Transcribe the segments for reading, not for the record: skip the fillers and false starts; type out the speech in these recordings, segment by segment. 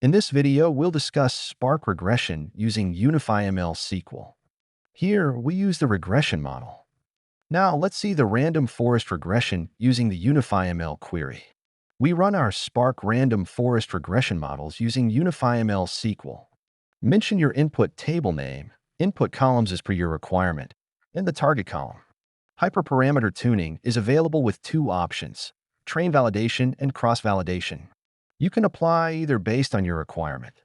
In this video, we'll discuss Spark regression using UnifyML SQL. Here, we use the regression model. Now, let's see the random forest regression using the UnifyML query. We run our Spark Random Forest Regression models using UnifyML SQL. Mention your input table name, input columns as per your requirement, and the target column. Hyperparameter tuning is available with two options: train validation and cross-validation. You can apply either based on your requirement.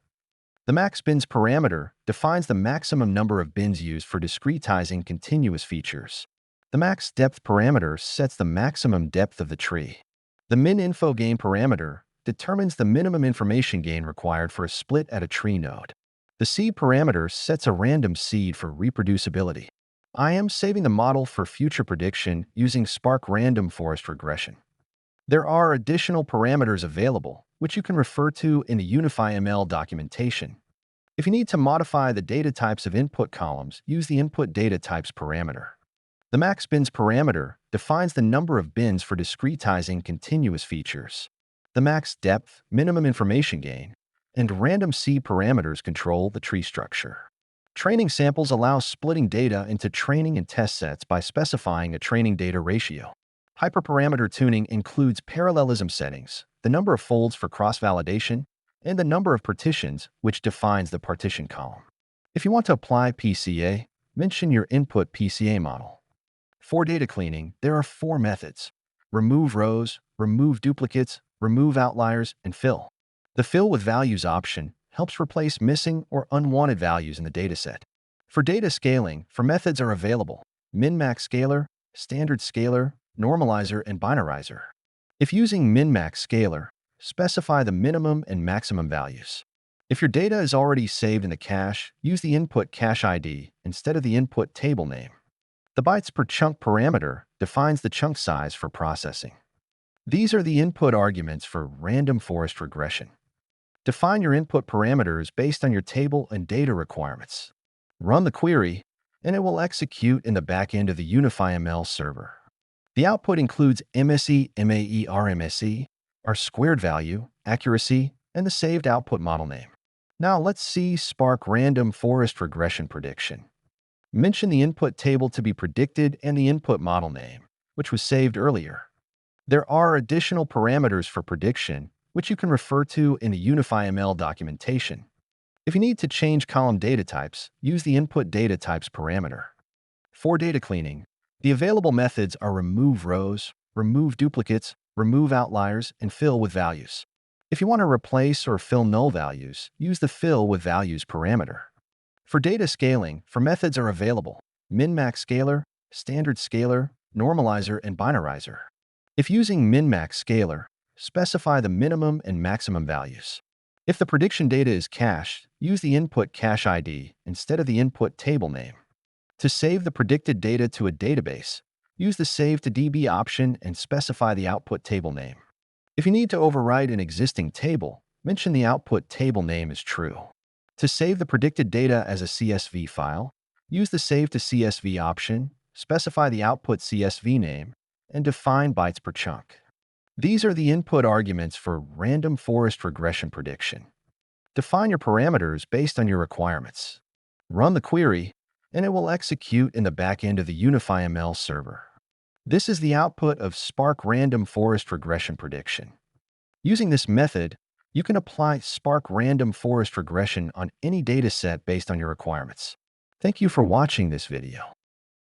The max bins parameter defines the maximum number of bins used for discretizing continuous features. The max depth parameter sets the maximum depth of the tree. The min info gain parameter determines the minimum information gain required for a split at a tree node. The seed parameter sets a random seed for reproducibility. I am saving the model for future prediction using Spark Random Forest Regression. There are additional parameters available, which you can refer to in the UnifyML documentation. If you need to modify the data types of input columns, use the input data types parameter. The max bins parameter defines the number of bins for discretizing continuous features. The max depth, minimum information gain, and random seed parameters control the tree structure. Training samples allow splitting data into training and test sets by specifying a training data ratio. Hyperparameter tuning includes parallelism settings, the number of folds for cross-validation, and the number of partitions, which defines the partition column. If you want to apply PCA, mention your input PCA model. For data cleaning, there are four methods: remove rows, remove duplicates, remove outliers, and fill. The fill with values option helps replace missing or unwanted values in the dataset. For data scaling, four methods are available: min-max scaler, standard scaler, normalizer, and binarizer. If using min-max scaler, specify the minimum and maximum values. If your data is already saved in the cache, use the input cache ID instead of the input table name. The bytes per chunk parameter defines the chunk size for processing. These are the input arguments for random forest regression. Define your input parameters based on your table and data requirements. Run the query, and it will execute in the backend of the UnifyML server. The output includes MSE, MAER, MSE, our squared value, accuracy, and the saved output model name. Now let's see Spark Random Forest Regression prediction. Mention the input table to be predicted and the input model name, which was saved earlier. There are additional parameters for prediction, which you can refer to in the UnifyML documentation. If you need to change column data types, use the input data types parameter. For data cleaning, the available methods are remove rows, remove duplicates, remove outliers, and fill with values. If you want to replace or fill null values, use the fill with values parameter. For data scaling, four methods are available: min-max scaler, standard scaler, normalizer, and binarizer. If using min-max scaler, specify the minimum and maximum values. If the prediction data is cached, use the input cache ID instead of the input table name. To save the predicted data to a database, use the Save to DB option and specify the output table name. If you need to overwrite an existing table, mention the output table name is true. To save the predicted data as a CSV file, use the Save to CSV option, specify the output CSV name, and define bytes per chunk. These are the input arguments for random forest regression prediction. Define your parameters based on your requirements. Run the query, and it will execute in the backend of the UnifyML server. This is the output of Spark Random Forest Regression prediction. Using this method, you can apply Spark Random Forest Regression on any dataset based on your requirements. Thank you for watching this video.